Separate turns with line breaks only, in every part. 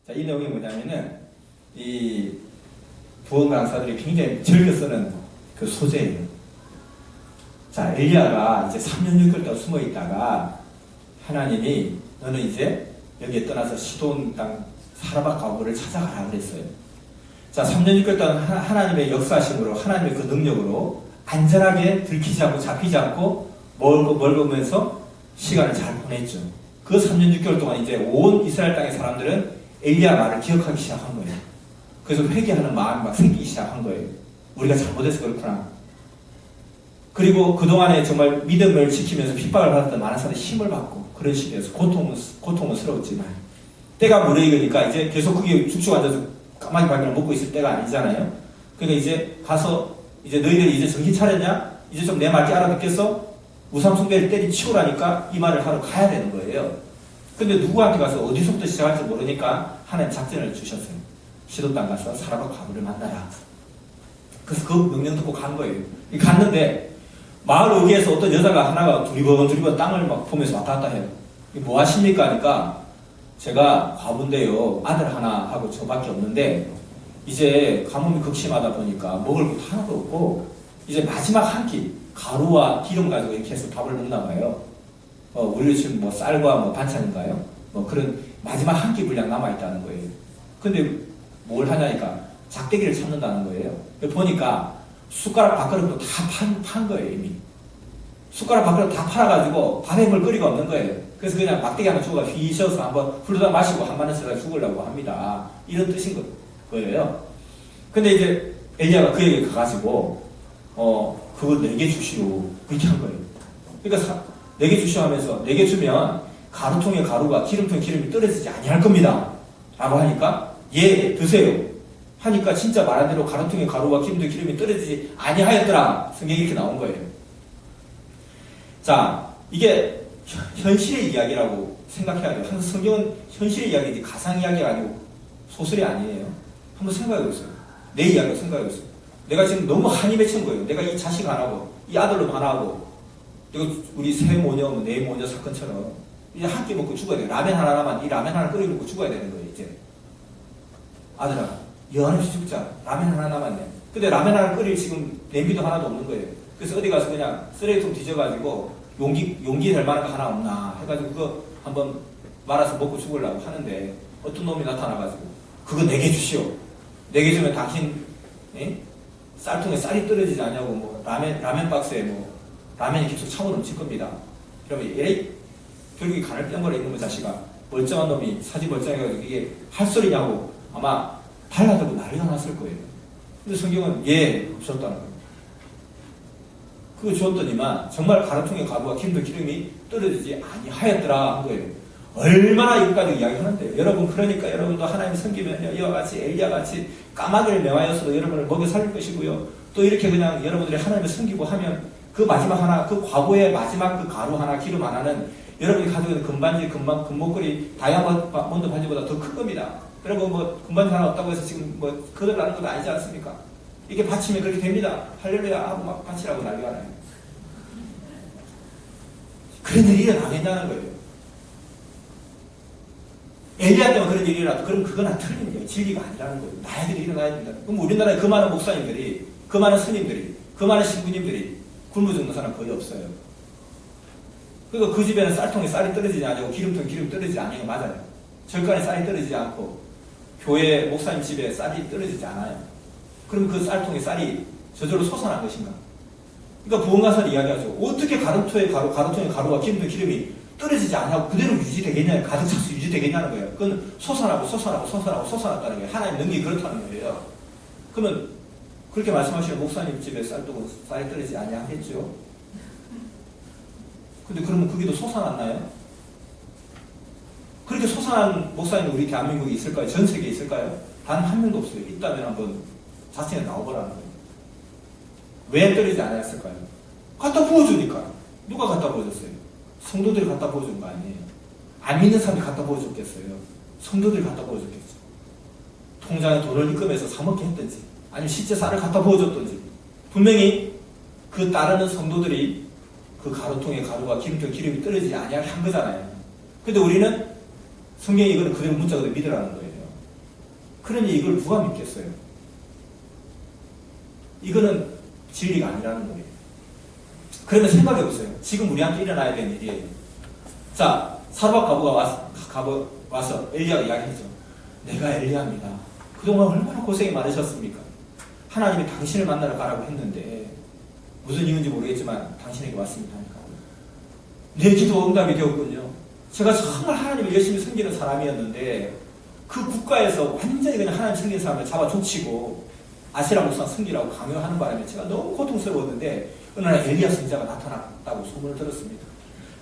자, 이 내용이 뭐냐면은 이 부흥 강사들이 굉장히 즐겨 쓰는 그 소재예요. 자, 엘리야가 이제 3년 6개월 동안 숨어 있다가 하나님이 너는 이제 여기에 떠나서 시돈 땅 사라밧 가보를 찾아가라 그랬어요. 자, 3년 6개월 동안 하나님의 역사심으로 하나님의 그 능력으로 안전하게 들키지 않고 잡히지 않고 멀고면서 시간을 잘 보냈죠. 그 3년 6개월 동안 이제 온 이스라엘 땅의 사람들은 엘리야 말을 기억하기 시작한 거예요. 그래서 회개하는 마음이 막 생기기 시작한 거예요. 우리가 잘못해서 그렇구나. 그리고 그동안에 정말 믿음을 지키면서 핍박을 받았던 많은 사람들이 힘을 받고 그런 식이어서 고통스러웠지만 때가 무르익으니까 이제 계속 그게 죽죽 앉아서 까마귀 밥이나 먹고 있을 때가 아니잖아요. 그러니까 이제 가서 이제 너희들이 이제 정신 차렸냐? 이제 좀 내 말기 알아듣겠어? 우상숭배를 때리치우라니까 이 말을 하러 가야 되는 거예요. 근데 누구한테 가서 어디서부터 시작할지 모르니까 하나님 작전을 주셨어요. 시돈 땅 가서 사라밧 가부를 만나라. 그래서 그 명령 듣고 간 거예요. 갔는데 마을 의기에서 어떤 여자가 하나가 두리번 땅을 막 보면서 왔다 갔다 해요. 뭐 하십니까? 하니까 제가 과부인데요. 아들 하나 하고 저밖에 없는데 이제 가뭄이 극심하다 보니까 먹을 것도 하나도 없고 이제 마지막 한 끼 가루와 기름 가지고 이렇게 해서 밥을 먹나 봐요. 우리 지금 뭐 쌀과 뭐 반찬인가요? 뭐 그런 마지막 한 끼 분량 남아있다는 거예요. 근데 뭘 하냐니까 작대기를 찾는다는 거예요. 보니까 숟가락 밥그릇도 다 판 거예요, 이미. 숟가락 밥그릇 다 팔아가지고 밥에 물 거리가 없는 거예요. 그래서 그냥 막대기 하나 주고 휘셔서 한번 훌르다 마시고 한 마리 쓰다 죽으려고 합니다. 이런 뜻인 거예요. 근데 이제 엘리야가 그에게 가가지고 그거 4개 주시오 그렇게 한 거예요. 그러니까 4개 주시오 하면서 4개 주면 가루통에 가루가 기름통에 기름이 떨어지지 아니할 겁니다 라고 하니까 예 드세요 하니까 진짜 말한 대로 가루통에 가루와 기름통에 기름이 떨어지지 아니하였더라. 성경이 이렇게 나온 거예요. 자, 이게 현실의 이야기라고 생각해야 돼요. 항상 성경은 현실의 이야기지 가상 이야기가 아니고 소설이 아니에요. 한번 생각해보세요. 내 이야기로 생각해보세요. 내가 지금 너무 한이 맺힌 거예요. 내가 이 자식 하나고 이 아들로 하나고 그리고 우리 세 모녀, 네 모녀 사건처럼 이제 한 끼 먹고 죽어야 돼요. 라면 하나 남았 이 라면 하나 끓여 먹고 죽어야 되는 거예요. 이제 아들아 여한없이 죽자. 라면 하나 남았네. 근데 라면 하나 끓일 지금 냄비도 하나도 없는 거예요. 그래서 어디 가서 그냥 쓰레기통 뒤져가지고 용기 될 만한 거 하나 없나 해가지고 그거 한번 말아서 먹고 죽으려고 하는데 어떤 놈이 나타나가지고 그거 4개 주시오. 4개 주면 당신 쌀통에 쌀이 떨어지지 않냐고 뭐 라면 박스에 뭐 라면이 계속 차고 넘칠 겁니다. 그러면 에이 결국에 간을 뿅거려 있는 거 자식아 멀쩡한 놈이 사지 멀쩡해가지고 이게 할 소리냐고 아마 달라들고 난리가 났을 거예요. 근데 성경은 예 없었다는 거예요. 그거 주었더니만 정말 가루통에 가루와 기름이 떨어지지 아니하였더라 한 거예요. 얼마나 이것까지 이야기하는데요. 여러분 그러니까 여러분도 하나님 섬기면 이와 같이 엘리야같이 까마귀를 명하여서도 여러분을 먹여 살릴 것이고요. 또 이렇게 그냥 여러분들이 하나님을 섬기고 하면 그 마지막 하나 그 과거의 마지막 그 가루 하나 기름 하나는 여러분이 가지고 있는 금반지 금목걸이 다이아몬드 반지보다 더 큰 겁니다. 여러분 뭐 금반지 하나 없다고 해서 지금 뭐 거들나는 것도 아니지 않습니까? 이게 바치면 그렇게 됩니다. 할렐루야 하고 막 바치라고 난리가 나요. 그런 일이 일어나겠냐는 거예요. 엘리야 때문에 그런 일이 일어나도 그럼 그건 틀린 거예요. 진리가 아니라는 거예요. 나에게도 일어나야 된다. 그럼 우리나라에 그 많은 목사님들이 그 많은 스님들이 그 많은 신부님들이 굶어 죽는 사람 거의 없어요. 그러니까 그 집에는 쌀통에 쌀이 떨어지지 않고 기름통에 기름이 떨어지지 않는 게 맞아요. 절간에 쌀이 떨어지지 않고 교회 목사님 집에 쌀이 떨어지지 않아요. 그럼 그 쌀통에 쌀이 저절로 솟아난 것인가? 그러니까 부흥가설이 이야기하죠. 어떻게 가루통에 가루와 기름통에 기름이 떨어지지 않냐고 그대로 유지되겠냐, 가득 차서 유지되겠냐는 거예요. 그건 솟아났다는 거예요. 하나님의 능력이 그렇다는 거예요. 그러면 그렇게 말씀하시는 목사님 집에 쌀이 떨어지지 않냐 하겠죠. 근데 그러면 그게 더 솟아났나요? 그렇게 솟아난 목사님이 우리 대한민국에 있을까요? 전 세계에 있을까요? 단 한 명도 없어요. 있다면 한번 자신이 나와보라는 거예요. 왜 떨어지지 않았을까요? 갖다 부어주니까. 누가 갖다 부어줬어요? 성도들이 갖다 부어준 거 아니에요. 안 믿는 사람이 갖다 부어줬겠어요. 성도들이 갖다 부어줬겠죠. 통장에 돈을 입금해서 사먹게 했든지 아니면 실제 쌀을 갖다 부어줬든지 분명히 그 따르는 성도들이 그 가루통에 가루와 기름통에 기름이 떨어지지 아니하게 한 거잖아요. 근데 우리는 성경이 이거는 그대로 문자 그대로 믿으라는 거예요. 그러니 이걸 누가 믿겠어요? 이거는 진리가 아니라는 거예요. 그러면 생각해보세요. 지금 우리한테 일어나야 되는 일이에요. 자, 사르밧 과부가 와서 엘리야가 이야기했죠. 내가 엘리야입니다. 그동안 얼마나 고생이 많으셨습니까? 하나님이 당신을 만나러 가라고 했는데 무슨 이유인지 모르겠지만 당신에게 왔습니다. 내 기도 응답이 되었군요. 제가 정말 하나님을 열심히 섬기는 사람이었는데 그 국가에서 완전히 그냥 하나님 섬기는 사람을 잡아 족치고 아세라 목사 섬기라고 강요하는 바람에 제가 너무 고통스러웠는데 어느 날 엘리야 선지자가 나타났다고 소문을 들었습니다.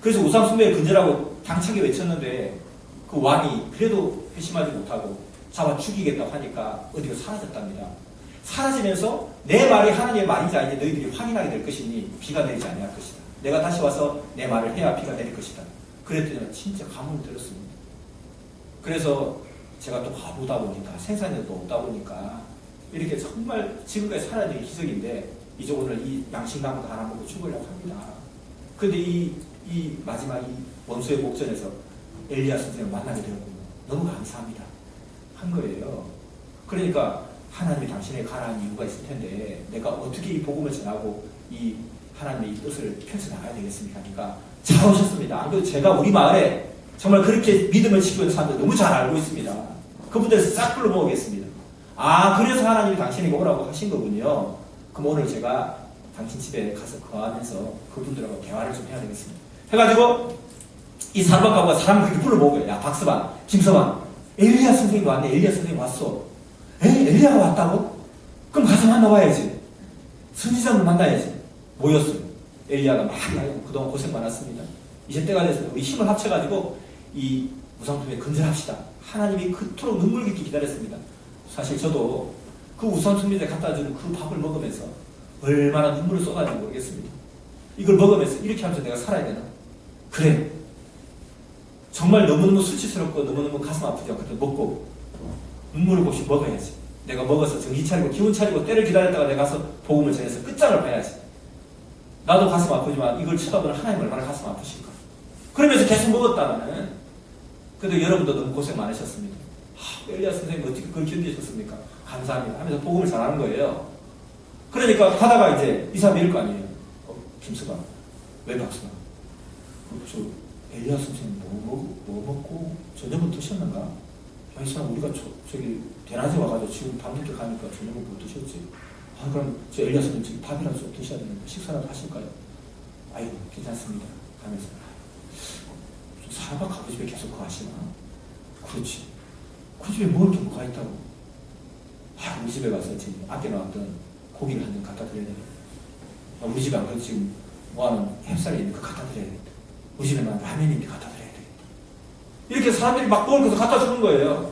그래서 우상 숭배를 근절하고 당차게 외쳤는데 그 왕이 그래도 회심하지 못하고 잡아 죽이겠다고 하니까 어디로 사라졌답니다. 사라지면서 내 말이 하나님의 말인지 아닌지 너희들이 확인하게 될 것이니 비가 내리지 아니할 것이다. 내가 다시 와서 내 말을 해야 비가 내릴 것이다. 그랬더니 진짜 감흥을 들었습니다. 그래서 제가 또 과부다 보니까 생산력도 없다 보니까 이렇게 정말 지금까지 살아야 될 기적인데 이제 오늘 이 양식나무도 하나 먹고 죽으려고 합니다. 근데 이 마지막 이 원수의 목전에서 엘리야 선생님을 만나게 되었군요. 너무 감사합니다. 한 거예요. 그러니까 하나님이 당신에게 가라는 이유가 있을 텐데 내가 어떻게 이 복음을 전하고 이 하나님의 이 뜻을 펼쳐나가야 되겠습니까? 그러니까 잘 오셨습니다. 안 그래도 제가 우리 마을에 정말 그렇게 믿음을 지키고 있는 사람들 너무 잘 알고 있습니다. 그분들 싹 불러 모으겠습니다. 아, 그래서 하나님이 당신에게 오라고 하신 거군요. 그럼 오늘 제가 당신 집에 가서 거하면서 그분들하고 대화를 좀 해야 되겠습니다. 해가지고 이 사르밧 과부가 사람을 그렇게 불러 모으고요. 야, 박서방, 김서방, 엘리야 선생님이 왔네. 엘리야 선생님이 왔어. 엘리야가 왔다고? 그럼 가서 만나봐야지. 선지자를 만나야지. 모였어요. 엘리야가 막 그동안 고생 많았습니다. 이제 때가 됐어요. 우리 힘을 합쳐가지고 이 우상숭배 근절합시다. 하나님이 그토록 눈물 깊게 기다렸습니다. 사실 저도 그 우상숭배에 갖다주는 그 밥을 먹으면서 얼마나 눈물을 쏟아지는지 모르겠습니다. 이걸 먹으면서 이렇게 하면서 내가 살아야 되나? 그래. 정말 너무너무 수치스럽고 너무너무 가슴 아프죠. 그때 먹고 눈물을 없이 먹어야지. 내가 먹어서 정신 차리고 기운 차리고 때를 기다렸다가 내가 가서 복음을 전해서 끝장을 봐야지. 나도 가슴 아프지만 이걸 쳐다보는 하나님 얼마나 가슴 아프실까. 그러면서 계속 먹었다가는 그래도 여러분도 너무 고생 많으셨습니다. 엘리야 선생님 어떻게 그걸 견디셨습니까? 감사합니다 하면서 복음을 전하는 거예요. 그러니까 가다가 이제 이 사람이 이럴 거 아니에요. 김서방, 왜 박서방? 저 엘리야 선생님 뭐 먹고 저녁은 드셨는가? 야, 이 사람 우리가 저기 대낮에 와가지고 지금 밤늦게 가니까 저녁을 못 드셨지. 아, 그럼 저 엘리야 선생님 지금 밥이라도 좀 드셔야 되는데 식사라도 하실까요? 아이고 괜찮습니다 하면서 사르밧 과부 집에 계속 거하시나? 그렇지. 그 집에 뭘 이렇게 뭐가 있다고? 아, 우리 집에 가서 지금 아껴놨던 고기를 한 점 갖다 드려야 되겠다. 아, 우리 집에 안 그래도 지금 뭐하는 햅쌀이 있는데 그거 갖다 드려야 되겠다. 우리 집에 라면이 있는데 갖다 드려야 되겠다. 이렇게 사람들이 막 먹을 것을 갖다 주는 거예요.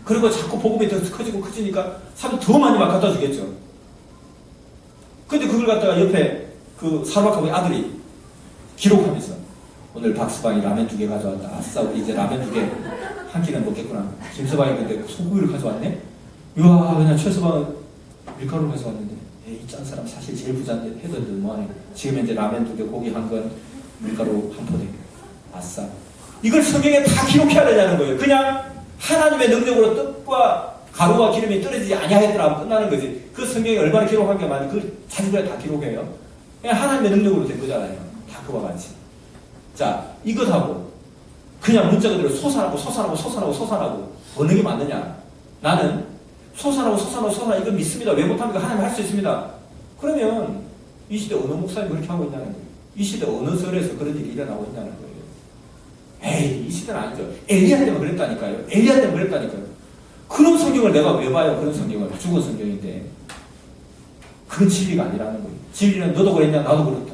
그리고 자꾸 복음이 더 커지니까 사람들이 더 많이 막 갖다 주겠죠. 근데 그걸 갖다가 옆에 그 사르밧 과부의 아들이 기록하면서 오늘 박서방이 라면 2개 가져왔다. 아싸, 우리 이제 라면 2개 한 끼는 먹겠구나. 김서방이 근데 소고기를 가져왔네? 우와, 그냥 최서방은 밀가루를 가져왔는데 에이, 짠 사람 사실 제일 부자인데 해도 뭐하네. 지금 이제 라면 2개, 고기 1건, 밀가루 1포대. 아싸. 이걸 성경에 다 기록해야 되냐는 거예요. 그냥 하나님의 능력으로 떡과 가루와 기름이 떨어지지 아니하였더라 하면 끝나는 거지. 그 성경에 얼마나 기록한 게 많은지 그 자기가 다 기록해요. 그냥 하나님의 능력으로 된 거잖아요. 다 그와 같이. 자, 이것하고 그냥 문자 그대로 솟아나고 어느 게 맞느냐? 나는 솟아나고 이거 믿습니다. 왜 못합니까? 하나님 할 수 있습니다. 그러면 이 시대 어느 목사님이 그렇게 하고 있냐는 거예요. 이 시대 어느 절에서 그런 일이 일어나고 있냐는 거예요. 에이, 이 시대는 아니죠. 엘리야 때문에 그랬다니까요. 그런 성경을 내가 왜 봐요? 그런 성경을. 죽은 성경인데. 그건 진리가 아니라는 거예요. 진리는 너도 그랬냐? 나도 그렇다.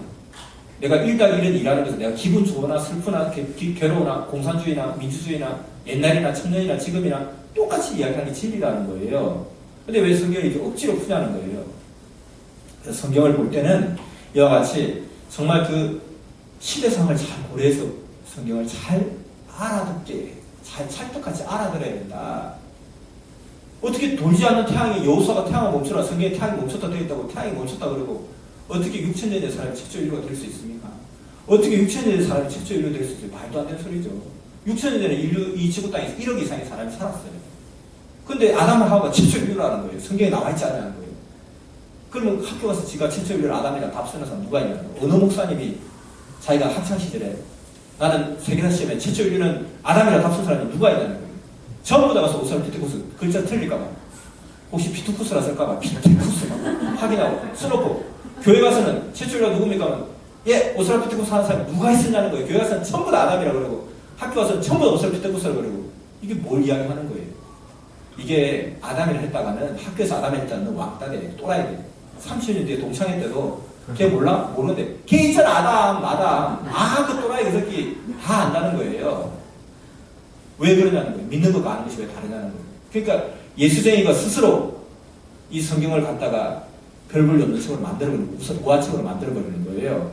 내가 1당1은 일하는 것은 내가 기분 좋으나 슬프나 괴로우나 공산주의나 민주주의나 옛날이나 청년이나 지금이나 똑같이 이야기하는 게 진리라는 거예요. 근데 왜 성경을 이렇게 억지로 푸냐는 거예요. 그래서 성경을 볼 때는 이와 같이 정말 그 시대상을 잘 고려해서 성경을 잘 알아듣게, 잘 찰떡같이 알아들어야 된다. 어떻게 돌지 않는 태양이 여호수아가 태양을 멈추라, 성경에 태양이 멈췄다 되어 있다고 태양이 멈췄다 그러고 어떻게 6천년의 사람이 최초 인류가 될 수 있습니까? 어떻게 6천년의 사람이 최초 인류가 될 수 있어요? 말도 안 되는 소리죠. 6천년 전에 인류 이 지구 땅에서 1억 이상의 사람이 살았어요. 근데 아담을 하와가 최초의 인류라는 거예요. 성경에 나와 있지 않냐는 거예요. 그러면 학교 가서 지가 최초의 인류 아담이라 답 쓰는 사람 누가 있냐는 거예요. 어느 목사님이 자기가 학창시절에 나는 세계사 시험에 최초의 인류는 아담이라 답 쓴 사람이 누가 있냐는 거예요. 전부 다 가서 오사람 피테쿠스 글자 틀릴까봐 혹시 피투쿠스라 쓸까봐 피테쿠스 막 확인하고 써놓고 교회 가서는 최초의 인류가 누굽니까 하면 예 오사람 피테쿠스 하는 사람이 누가 있었냐는 거예요. 교회 가서는 전부 다 아담이라 그러고 학교 가서는 전부 다 오사람 피테쿠스라 그러고 이게 뭘 이야기하는 거예요. 이게 아담을 했다가는 학교에서 아담을 했다는 왕따대 또라이 돼. 30년 뒤에 동창회 때도 걔 몰라? 모르는데 걔 있잖아 아담 그 또라이 그 새끼 다 안다는 거예요. 왜 그러냐는 거예요. 믿는 것과 아는 것이 왜 다르냐는 거예요. 그러니까 예수쟁이가 스스로 이 성경을 갖다가 별볼이 없는 책으로 만들어버리고 우화책으로 만들어버리는 거예요.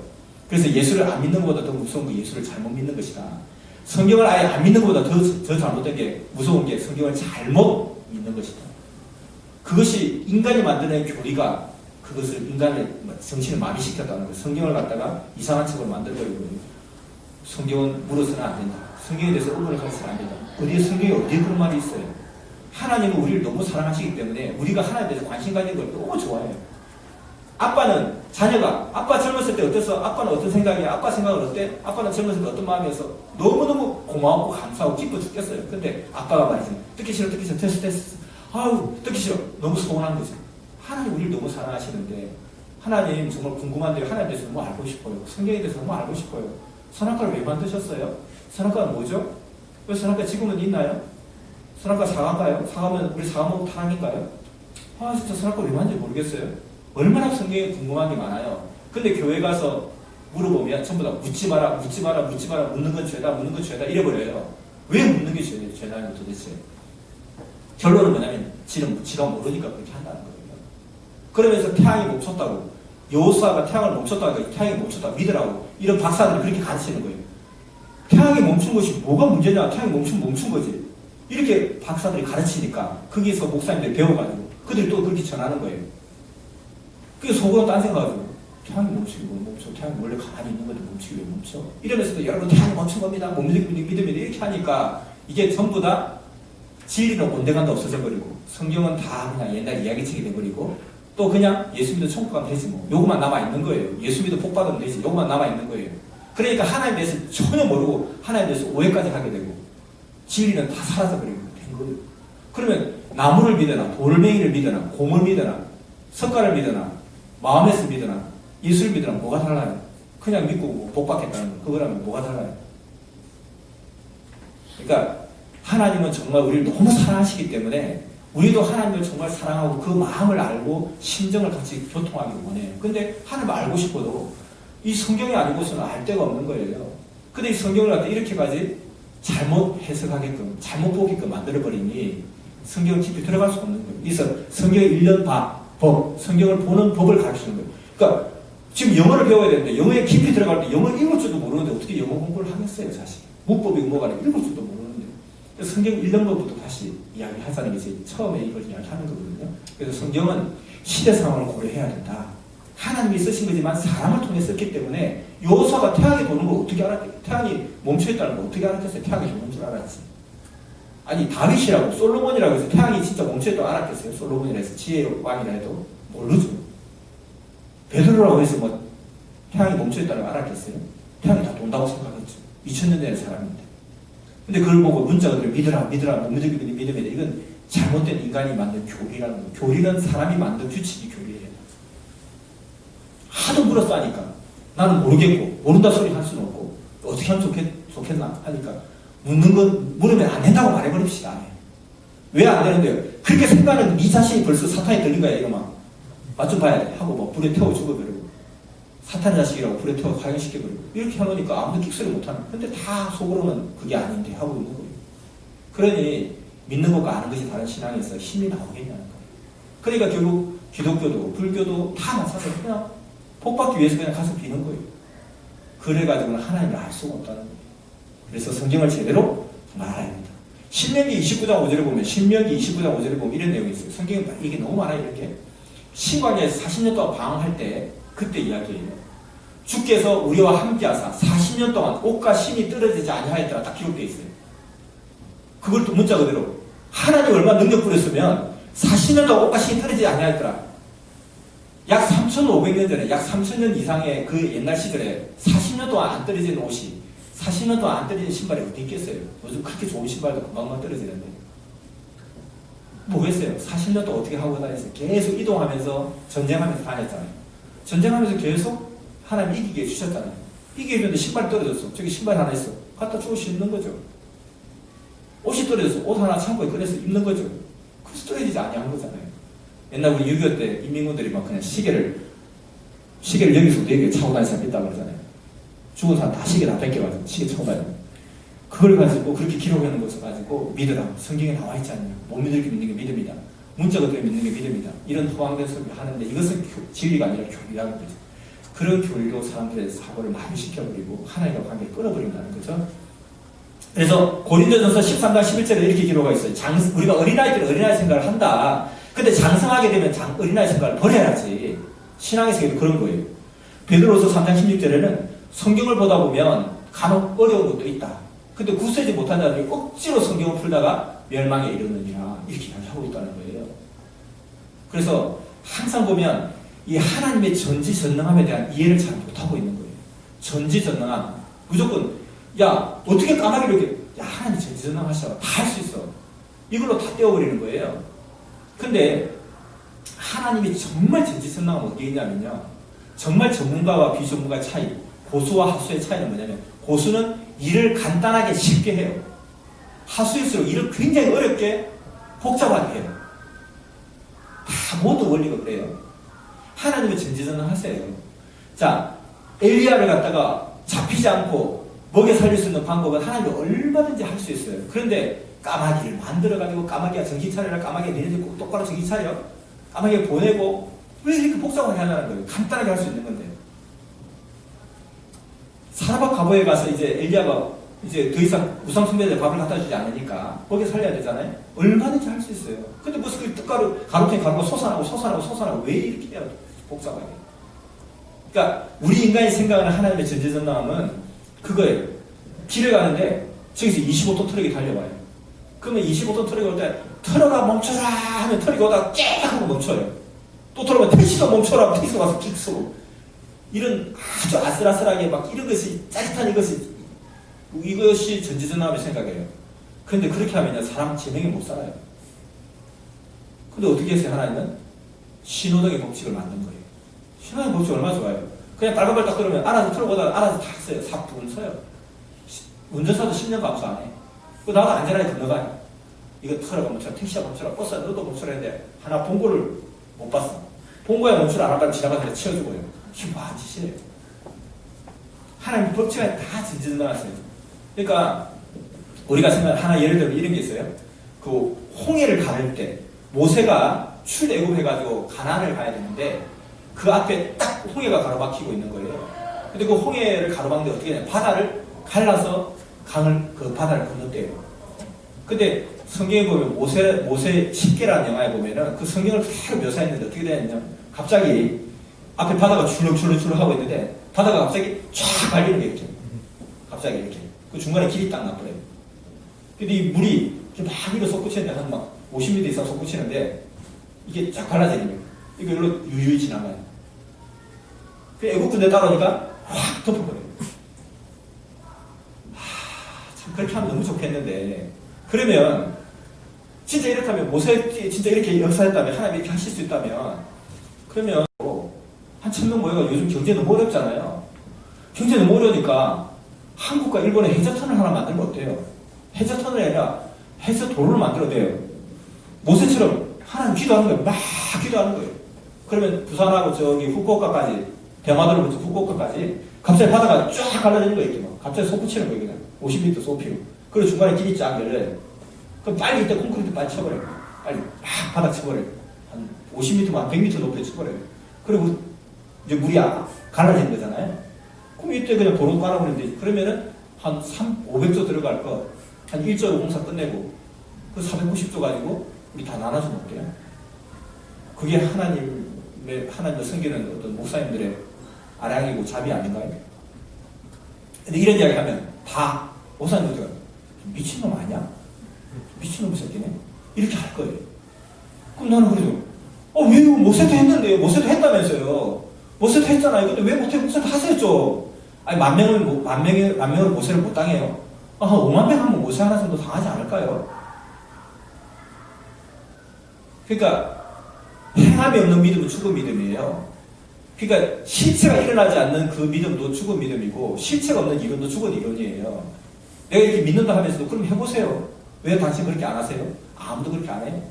그래서 예수를 안 믿는 것보다 더 무서운 게 예수를 잘못 믿는 것이다. 성경을 아예 안 믿는 것보다 더 잘못된 게 무서운 게 성경을 잘못 믿는 것이다. 그것이 인간이 만드는 교리가 그것을 인간의 정신을 마비시켰다는 거예요. 성경을 갖다가 이상한 책으로 만들어버리고 성경은 물어서는 안 된다. 성경에 대해서 의문을 가지서는 안 된다. 어디에 성경에 어디에 그런 말이 있어요. 하나님은 우리를 너무 사랑하시기 때문에 우리가 하나님에 대해서 관심 가지는 걸 너무 좋아해요. 아빠는 자녀가 아빠 젊었을 때 어땠어? 아빠는 어떤 생각이야? 아빠 생각은 어때? 아빠는 젊었을 때 어떤 마음이었어? 너무너무 고마웠고 감사하고 기뻐 죽겠어요. 근데 아빠가 말이지 듣기 싫어 됐어 아우 듣기 싫어 너무 서운한 거죠. 하나님 우리를 너무 사랑하시는데 하나님 정말 궁금한데 하나님에 대해서 너무 알고 싶어요. 성경에 대해서 너무 알고 싶어요. 선악과를 왜 만드셨어요? 선악과는 뭐죠? 왜 선악과 지금은 있나요? 선악과 사과인가요? 사과면 우리 사과 먹고 타락인가요? 아 진짜 선악과 왜 만든지 모르겠어요. 얼마나 성경에 궁금한 게 많아요. 근데 교회 가서 물어보면 전부 다 묻지 마라 묻는 건 죄다 이래버려요. 왜 묻는 게 죄나요 도대체? 결론은 뭐냐면 지가 모르니까 그렇게 한다는 거예요. 그러면서 태양이 멈췄다고 여호수아가 태양을 멈췄다고 태양이 멈췄다고 믿으라고 이런 박사들이 그렇게 가르치는 거예요. 태양이 멈춘 것이 뭐가 문제냐? 태양이 멈춘 거지. 이렇게 박사들이 가르치니까 거기서 목사님들이 배워가지고 그들이 또 그렇게 전하는 거예요. 그게 속으로 딴 생각하죠. 태양이 멈추기 뭘 멈춰? 태양이 원래 가만히 있는 건데 멈추기 왜 멈춰? 이러면서도 여러분 태양이 멈춘 겁니다. 못 믿으면 이렇게 하니까 이게 전부 다 진리는 온데간도 없어져 버리고 성경은 다 그냥 옛날 이야기책이 돼버리고 또 그냥 예수 믿어 천국 가면 되지 뭐 요것만 남아있는 거예요. 예수 믿어 복 받으면 되지 요것만 남아있는 거예요. 그러니까 하나님에 대해서 전혀 모르고 하나님에 대해서 오해까지 하게 되고 진리는 다 사라져버리고 된 거예요. 그러면 나무를 믿으나 돌멩이를 믿으나 곰을 믿으나 석가를 믿으나 마음에서 믿으나 예수를 믿으나 뭐가 달라요? 그냥 믿고 복 받겠다는 거 그거라면 뭐가 달라요? 그러니까 하나님은 정말 우리를 너무 사랑하시기 때문에 우리도 하나님을 정말 사랑하고 그 마음을 알고 심정을 같이 교통하기 원해요. 근데 하나님을 알고 싶어도 이 성경이 아니고서는 알 데가 없는 거예요. 근데 이 성경을 갖다 이렇게까지 잘못 해석하게끔 잘못 보게끔 만들어버리니 성경 깊이 들어갈 수 없는 거예요. 그래서 성경의 1년 법, 성경을 보는 법을 가르치는 거예요. 그러니까 지금 영어를 배워야 되는데 영어에 깊이 들어갈 때 영어를 읽을 줄도 모르는데 어떻게 영어 공부를 하겠어요 사실. 문법이 뭐가 아니라 읽을 줄도 모르는데 성경 1년법부터 다시 이야기하자는 게 이제 처음에 이걸 이야기하는 거거든요. 그래서 성경은 시대 상황을 고려해야 된다. 하나님이 쓰신 거지만 사람을 통해 썼기 때문에 여호수아가 태양이 도는 걸 어떻게 알았겠어요? 태양이 멈춰있다는 걸 어떻게 알았겠어요? 태양이 도는 줄 알았지. 아니 다윗이라고 솔로몬이라고 해서 태양이 진짜 멈춰있다고 알았겠어요? 솔로몬이라 해서 지혜의 왕이라 해도 모르죠. 베드로라고 해서 뭐 태양이 멈춰있다는 걸 알았겠어요? 태양이 다 돈다고 생각했죠. 2000년 된 사람인데. 근데 그걸 보고 문자들을 믿으라 못 믿으면 이건 잘못된 인간이 만든 교리라는 거예요. 교리는 사람이 만든 규칙이 교리예요. 하도 물어서 하니까 나는 모르겠고 모른다 소리 할 수는 없고 어떻게 하면 좋겠나 하니까 묻는 건 물으면 안 된다고 말해버립시다. 왜 안 되는데요? 그렇게 생각하는 네 자신이 벌써 사탄이 들린 거야. 이거 맛 좀 봐야 돼 하고 뭐 불에 태워 죽어버리고 사탄 자식이라고 불에 태워 가연시켜버리고 이렇게 하니까 아무도 킥소리 못하는. 근데 다 속으로는 그게 아닌데 하고 있는 거예요. 그러니 믿는 것과 아는 것이 다른 신앙에서 힘이 나오겠냐는 거예요. 그러니까 결국 기독교도 불교도 다 마찬가지로 그냥 복받기 위해서 그냥 가서 비는 거예요. 그래가지고는 하나님을 알 수가 없다는 거예요. 그래서 성경을 제대로 알아야 합니다. 신명기 29장 5절에 보면 이런 내용이 있어요. 성경에 이게 너무 많아요. 이렇게 시광야에서 40년 동안 방황할 때 그때 이야기예요. 주께서 우리와 함께하사 40년 동안 옷과 신이 떨어지지 아니하였더라 딱 기록되어 있어요. 그걸 또 문자 그대로 하나님 얼마나 능력 부렸으면 40년 동안 옷가시 떨어지지 아니하였더라. 약 3,500년 전에, 약 3,000년 이상의 그 옛날 시절에 40년 동안 안 떨어지는 옷이, 40년 동안 안 떨어지는 신발이 어디 있겠어요? 요즘 그렇게 좋은 신발도 금방만 떨어지는데. 뭐겠어요? 40년 동안 어떻게 하고 다녔어요? 계속 이동하면서 전쟁하면서 다녔잖아요. 전쟁하면서 계속 하나님 이기게 해주셨잖아요. 이기게 해줬는데 신발이 떨어졌어. 저기 신발 하나 있어. 갖다 주고 입는 거죠. 옷이 떨어졌어. 옷 하나 창고에 꺼내서 입는 거죠. 그래서 떨어지지 아니한 거잖아요. 옛날 우리 6.25 때 인민군들이 막 그냥 시계를 여기서 되게 차고 다니는 사람 있다고 그러잖아요. 죽은 사람 다 시계 다 뺏겨가지고 시계 차고 다니고. 그걸 가지고 그렇게 기록하는 것을 가지고 믿으라. 성경에 나와 있지 않냐. 못 믿을 게 믿는 게 믿음이다. 문자가 되어 믿는 게 믿음이다. 이런 호황된 소리를 하는데 이것은 진리가 아니라 교리라는 거죠. 그런 교리로 사람들의 사고를 마비시켜버리고 하나님과 관계를 끊어버린다는 거죠. 그래서 고린도전서 13장 11절에 이렇게 기록하고 있어요. 우리가 어린아이 때는 어린아이 생각을 한다. 근데 장성하게 되면 어린아이 생각을 버려야지. 신앙의 세계도 그런 거예요. 베드로서 3장 16절에는 성경을 보다 보면 간혹 어려운 것도 있다. 근데 굳세지 못한 자들이 억지로 성경을 풀다가 멸망에 이르느니라. 이렇게 이야기하고 있다는 거예요. 그래서 항상 보면 이 하나님의 전지전능함에 대한 이해를 잘 못하고 있는 거예요. 전지전능함. 무조건 야 어떻게 까마귀를 이렇게 야 하나님 전지전능하셔. 다 할 수 있어. 이걸로 다 떼어버리는 거예요. 근데 하나님이 정말 전지전능함은 어디에 있냐면요. 정말 전문가와 비전문가의 차이, 고수와 하수의 차이는 뭐냐면 고수는 일을 간단하게 쉽게 해요. 하수일수록 일을 굉장히 어렵게 복잡하게 해요. 다 모두 원리가 그래요. 하나님은 전지전능하세요. 자, 엘리야를 갖다가 잡히지 않고 먹여 살릴 수 있는 방법은 하나님이 얼마든지 할 수 있어요. 그런데 까마귀를 만들어가지고 까마귀가 정신 차려라. 까마귀가 니네들 꼭 똑바로 정신 차려. 까마귀를 보내고 왜 이렇게 복잡하게 하냐는 거예요. 간단하게 할 수 있는 건데. 사라밧 가보에 가서 이제 엘리야가 이제 더 이상 우상 숭배자들 밥을 갖다 주지 않으니까 먹여 살려야 되잖아요. 얼마든지 할 수 있어요. 근데 무슨 그 떡가루 가루통에 가루가 솟아나고 왜 이렇게 해야 복잡하게. 그러니까 우리 인간이 생각하는 하나님의 전지전능함은 그거예요. 길을 가는데 저기서 25톤 트럭이 달려와요. 그러면 25톤 트럭이 올 때 트럭아 멈춰라 하면 트럭이 오다가 깨 하고 멈춰요. 또 트럭은 택시가 멈춰라 하면 택시가 와서 킥 쏘고. 이런 아주 아슬아슬하게 막 이런 것이 짜릿한 이것이 전지전능함의 생각이에요. 그런데 그렇게 하면 사람 제명이 못 살아요. 근데 어떻게 했어요? 하나님은 신호등의 법칙을 만든 거예요. 신호등의 법칙 얼마나 좋아요. 그냥 빨간불 딱 들어오면 알아서 틀어보다가 알아서 다 써요. 4분 서요. 운전사도 10년 감수 안 해. 나도 안전하게 건너가요. 이거 틀어가 멈춰라. 택시가 멈춰라. 버스가 너도 멈춰라 했는데 하나 본고를 못 봤어. 본고야 멈추라 안 하다가 지나가서 치워주고요. 이게 뭐한 짓이에요. 하나님 법칙이 다 전지전능하세요. 그러니까 우리가 생각하는 하나 예를 들면 이런 게 있어요. 그 홍해를 가를 때 모세가 출애굽해가지고 가나안을 가야 되는데 그 앞에 딱 홍해가 가로막히고 있는 거예요. 근데 그 홍해를 가로막는데 어떻게 되냐? 바다를 갈라서 그 바다를 건넜대요. 근데 성경에 보면 모세 10개라는 영화에 보면은 그 성경을 그대로 묘사했는데 어떻게 되냐면 갑자기 앞에 바다가 출렁출렁 하고 있는데 바다가 갑자기 쫙 갈리는 게 이렇게. 갑자기 이렇게. 그 중간에 길이 딱 나버려요. 근데 이 물이 막 이렇게 솟구치는데 한 막 50m 이상 솟구치는데 이게 쫙 갈라지는 거예요. 이거 일로 유유히 지나가요. 그 애국군대 따라오니까 확 덮어버려요. 참 그렇게 하면 너무 좋겠는데 그러면 진짜 이렇다면 모세 진짜 이렇게 역사했다면 하나님 이렇게 하실 수 있다면 그러면 한 1000명 모여가 요즘 경제 너무 어렵잖아요. 경제 너무 어려우니까 한국과 일본의 해저터널 하나 만들면 어때요? 해저터널이 아니라 해저도로를 만들어도 돼요. 모세처럼 하나님 기도하는 거예요. 막 기도하는 거예요. 그러면 부산하고 저기 후쿠오카까지 대마도로부터 후쿠오카까지 갑자기 바다가 쫙 갈라지는 거예요. 이렇게 막. 갑자기 솟구치는 거예요. 그냥 50m 솟히고. 그리고 중간에 길이 쫙 열려요. 그럼 빨리 이때 콘크리트 빨리 쳐버려요. 빨리 막 바닥 쳐버려요. 한 50m만 100m 높이 쳐버려요. 그리고 이제 물이 갈라지는 거잖아요. 그럼 이때 그냥 도로 깔아버리면 되지. 그러면은 한 500조 들어갈 거 한 1조로 공사 끝내고 그 490조 가지고 우리 다 나눠주면 어때요? 그게 하나님의 섬기는 어떤 목사님들의 아량이고 자비 아닌가요? 근데 이런 이야기 하면 다 목사님들 미친놈 아니야? 미친놈 새끼네? 이렇게 할 거예요. 그럼 나는 그러죠. 왜 이거 모세도 했는데요? 모세도 했다면서요. 모세도 했잖아요. 근데 왜 못해? 모세도 하세요 좀. 아니 만 명을 모세를 못 당해요. 한 5만 명 하면 모세 하나 정도 당하지 않을까요? 그러니까 행함이 없는 믿음은 죽은 믿음이에요. 그러니까 실체가 일어나지 않는 그 믿음도 죽은 믿음이고 실체가 없는 이론도 죽은 이론이에요. 내가 이렇게 믿는다 하면서도 그럼 해보세요. 왜 당신 그렇게 안 하세요? 아무도 그렇게 안 해요.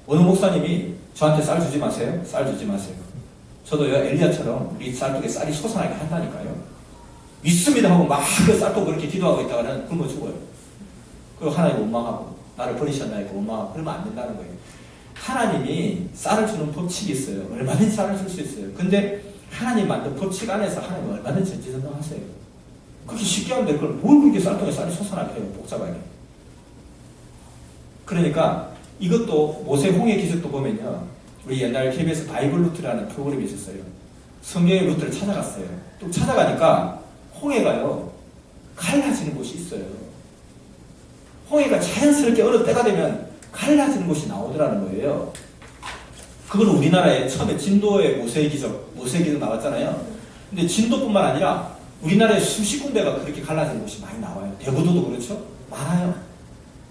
어느 목사님이 저한테 쌀 주지 마세요. 쌀 주지 마세요. 저도요 엘리야처럼 우리 쌀독에 쌀이 솟아나게 한다니까요. 믿습니다 하고 막 그 쌀독 그렇게 기도하고 있다가는 굶어 죽어요. 그리고 하나님 원망하고 나를 버리셨나니까 원망하고 그러면 안 된다는 거예요. 하나님이 쌀을 주는 법칙이 있어요. 얼마든지 쌀을 줄 수 있어요. 근데 하나님 만든 법칙 안에서 하나님 얼마든지 전지전능하세요. 그렇게 쉽게 하면 될 걸 뭘 그렇게 쌀통에 쌀이 솟아나게 해요. 복잡하게. 그러니까 이것도 모세 홍해 기적도 보면요. 우리 옛날 KBS 바이블 루트라는 프로그램이 있었어요. 성경의 루트를 찾아갔어요. 또 찾아가니까 홍해가요. 갈라지는 곳이 있어요. 홍해가 자연스럽게 어느 때가 되면 갈라지는 곳이 나오더라는 거예요. 그건 우리나라에 처음에 진도의 모세 기적 나왔잖아요. 근데 진도뿐만 아니라 우리나라에 수십 군데가 그렇게 갈라지는 곳이 많이 나와요. 대구도도 그렇죠? 많아요.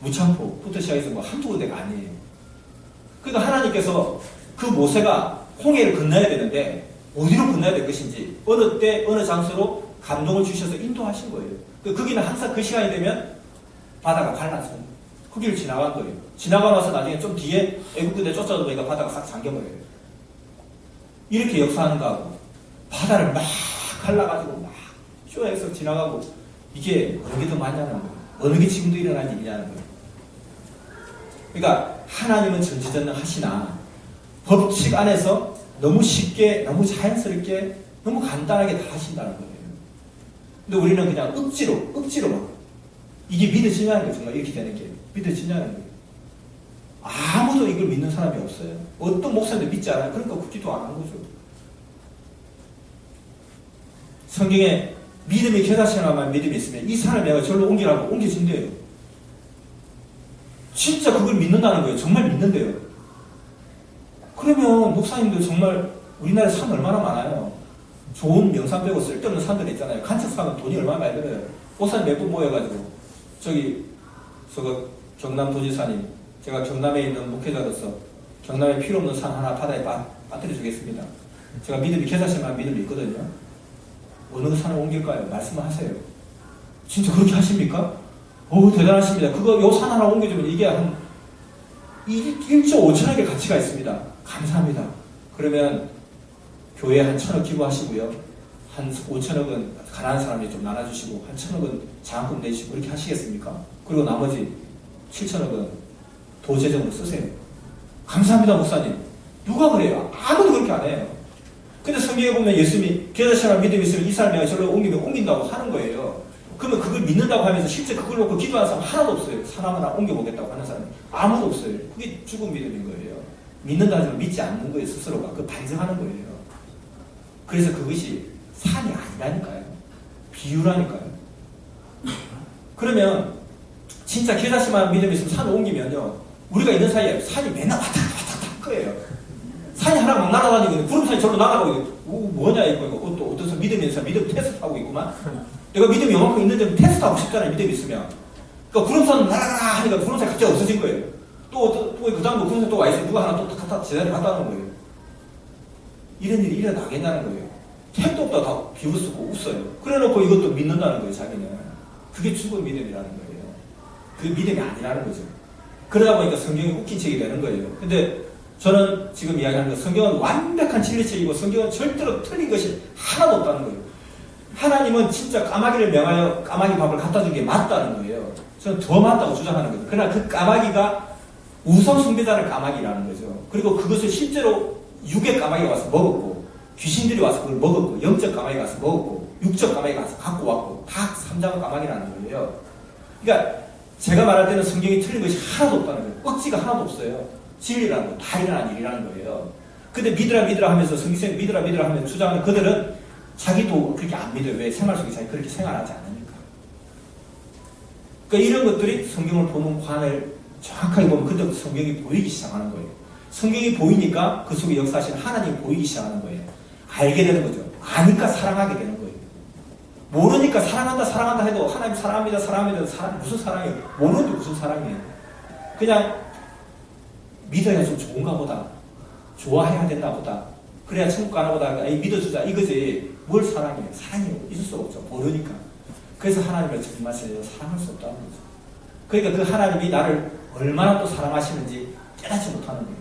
무창포부터 시작해서 뭐 한두 군데가 아니에요. 그러니까 하나님께서 그 모세가 홍해를 건너야 되는데 어디로 건너야 될 것인지 어느 때 어느 장소로 감동을 주셔서 인도하신 거예요. 거기는 항상 그 시간이 되면 바다가 갈라져요. 그 길을 지나간 거예요. 지나가고 나서 나중에 좀 뒤에 애국군대 쫓아오다 보니까 바다가 싹 잠겨버려요. 이렇게 역사하는 거하고 바다를 막 갈라가지고 막 쇼에서 지나가고 이게 어느 게 더 많냐는 거예요. 어느 게 지금도 일어난 일이냐는 거예요. 그러니까 하나님은 전지전능하시나 법칙 안에서 너무 쉽게 너무 자연스럽게 너무 간단하게 다 하신다는 거예요. 근데 우리는 그냥 억지로 막 이게 믿어지냐는 거예요. 정말 이렇게 되는 게 믿어지냐는 거예요. 아무도 이걸 믿는 사람이 없어요. 어떤 목사님도 믿지 않아요. 그러니까 굳기도 안 하는 거죠. 성경에 믿음이 겨자씨나만 믿음이 있으면 이 산을 내가 절로 옮기라고 옮겨진대요. 진짜 그걸 믿는다는 거예요. 정말 믿는데요. 그러면 목사님들 정말 우리나라에 산 얼마나 많아요. 좋은 명산 빼고 쓸데없는 산들 있잖아요. 간척 사면 돈이 얼마나 많이 들어요. 목사님 몇 분 모여가지고 저거 경남도지사님 제가 경남에 있는 목회자로서 경남에 필요 없는 산 하나 바다에 빠뜨려 주겠습니다. 제가 믿음이 겨자씨만 믿음이 있거든요. 어느 산을 옮길까요? 말씀하세요. 진짜 그렇게 하십니까? 오, 대단하십니다. 요 산 하나 옮겨주면 이게 한 1조 5천억의 가치가 있습니다. 감사합니다. 그러면 교회에 한 1,000억 기부하시고요. 한 5천억은 가난한 사람이 좀 나눠주시고 한 1,000억은 장학금 내시고 이렇게 하시겠습니까? 그리고 나머지 7천억은 도재정으로 쓰세요. 감사합니다, 목사님. 누가 그래요? 아무도 그렇게 안 해요. 근데 성경에 보면 예수님이 겨자씨나 믿음이 있으면 이 사람이 내가 저로 옮기면 옮긴다고 하는 거예요. 그러면 그걸 믿는다고 하면서 실제 그걸 놓고 기도하는 사람 하나도 없어요. 사람 하나 옮겨보겠다고 하는 사람이 아무도 없어요. 그게 죽은 믿음인 거예요. 믿는다 하지만 믿지 않는 거예요. 스스로가. 그 반증하는 거예요. 그래서 그것이 산이 아니라니까요. 비유라니까요. 그러면 진짜 겨자씨만 믿음이 있으면 산을 옮기면요. 우리가 있는 사이에 산이 맨날 왔다 갔다 할 거예요. 산이 하나 막 날아다니고 있는데 구름산이 저로 나가고 있는데 뭐냐 이거 또 어떤 믿음이 있는 사람 믿음 테스트 하고 있구만. 내가 믿음이 요만큼 있는데 테스트하고 싶잖아요. 믿음이 있으면. 그러니까 구름산 날아가라 하니까 구름산이 갑자기 없어진 거예요. 또 그 다음에 구름산 또 와있으면 누가 하나 또 갖다 제자리에 갖다 놓은 거예요. 이런 일이 일어나겠냐는 거예요. 택도 없다 다 비웃고 웃어요. 그래놓고 이것도 믿는다는 거예요. 자기는. 그게 죽은 믿음이라는 거예요. 그 믿음이 아니라는 거죠. 그러다 보니까 성경이 웃긴 책이 되는 거예요. 근데 저는 지금 이야기하는 건 성경은 완벽한 진리책이고 성경은 절대로 틀린 것이 하나도 없다는 거예요. 하나님은 진짜 까마귀를 명하여 까마귀 밥을 갖다 준 게 맞다는 거예요. 저는 더 맞다고 주장하는 거죠. 그러나 그 까마귀가 우상 숭배자를 까마귀라는 거죠. 그리고 그것을 실제로 육의 까마귀가 와서 먹었고 귀신들이 와서 그걸 먹었고 영적 까마귀가 와서 먹었고 육적 까마귀가 와서 갖고 왔고 다 삼자가 까마귀라는 거예요. 그러니까 제가 말할 때는 성경이 틀린 것이 하나도 없다는 거예요. 억지가 하나도 없어요. 진리라는 거, 다 일어난 일이라는 거예요. 근데 믿으라 하면서 성기생 믿으라 하면서 주장하는 그들은 자기도 그렇게 안 믿어요. 왜? 생활 속에 자기 그렇게 생활하지 않으니까. 그러니까 이런 것들이 성경을 보는 관을 정확하게 보면 그때부터 성경이 보이기 시작하는 거예요. 성경이 보이니까 그 속에 역사하시는 하나님이 보이기 시작하는 거예요. 알게 되는 거죠. 아니까 사랑하게 되는 거예요. 모르니까 사랑한다 해도 하나님 사랑합니다 무슨 사랑이에요? 모르는데 무슨 사랑이에요? 그냥 믿어야 좀 좋은가 보다, 좋아해야 된다 보다, 그래야 천국 가나 보다, 믿어주자 이거지. 뭘 사랑해요? 사랑이 있을 수가 없죠. 모르니까. 그래서 하나님을 정말 사랑할 수 없다는 거죠. 그러니까 그 하나님이 나를 얼마나 또 사랑하시는지 깨닫지 못하는 거예요.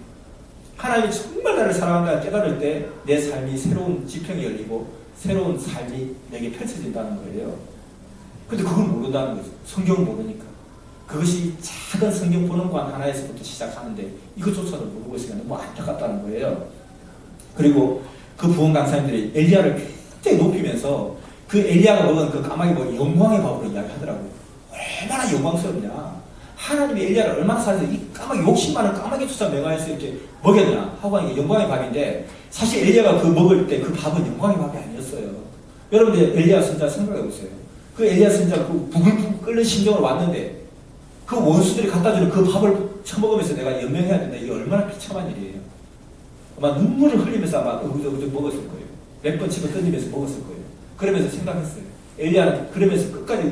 하나님이 정말 나를 사랑한다 깨달을 때 내 삶이 새로운 지평이 열리고 새로운 삶이 내게 펼쳐진다는 거예요. 근데 그걸 모른다는 거죠. 성경을 모르니까. 그것이 작은 성경 보는 관 하나에서부터 시작하는데 이것조차도 모르고 있으니까 너무 안타깝다는 거예요. 그리고 그 부흥 강사님들이 엘리야를 굉장히 높이면서 그 엘리야가 먹은 그 까마귀 먹은 영광의 밥으로 이야기하더라고요. 얼마나 영광스럽냐. 하나님이 엘리야를 얼마나 사랑해서 이 까마귀, 욕심 많은 까마귀조차 명하여서 이렇게 먹였냐 하고 하니까 영광의 밥인데, 사실 엘리야가 그 먹을 때 그 밥은 영광의 밥이 아니었어요. 여러분들 엘리야 선자 생각해보세요. 그 엘리야 선자 그 부글부글 끓는 심정으로 왔는데 그 원수들이 갖다 주는 그 밥을 처먹으면서 내가 연명해야 된다. 이게 얼마나 비참한 일이에요. 아마 눈물을 흘리면서 아마 우거우거 먹었을 거예요. 몇 번 집어 던지면서 먹었을 거예요. 그러면서 생각했어요. 엘리야는 그러면서 끝까지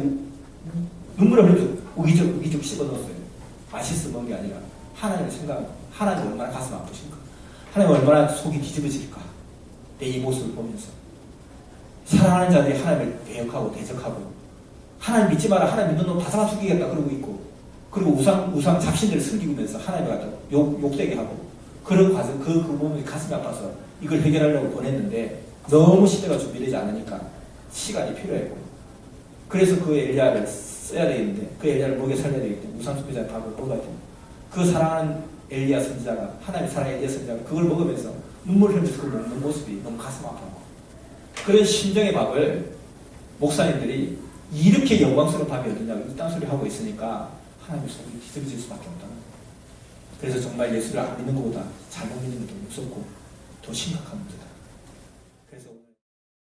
눈물을 흘리면서 우기적 씹어 넣었어요. 맛있어 먹은 게 아니라 하나님을 생각하고, 하나님 얼마나 가슴 아프실까, 하나님 얼마나 속이 뒤집어질까, 내 이 모습을 보면서. 사랑하는 자들이 하나님을 배역하고 대적하고, 하나님 믿지 마라, 하나님 믿는 놈 다 잡아 죽이겠다 그러고 있고, 그리고 우상 잡신들을 숨기면서 하나님을 갖다 욕되게 하고, 그런 과정, 그 부분이 가슴이 아파서 이걸 해결하려고 보냈는데 너무 시대가 준비되지 않으니까 시간이 필요했고, 그래서 그 엘리야를 써야 되겠는데, 그 엘리야를 먹여 살려야 되겠는데 우상 숭배자의 밥을 먹어야 됩니다. 그 사랑하는 엘리야 선지자가, 하나님 사랑하는 엘리야 선지자가 그걸 먹으면서 눈물을 흘리면서 그 먹는 모습이 너무 가슴 아파요. 그런 심정의 밥을 목사님들이 이렇게 영광스러운 밥이 어디냐고 이딴 소리 하고 있으니까 하나님 속이 뒤집어질 수밖에 없다는 거예요. 그래서 정말 예수를 안 믿는 것보다 잘못 믿는 게 더 무섭고 더 심각한 문제다.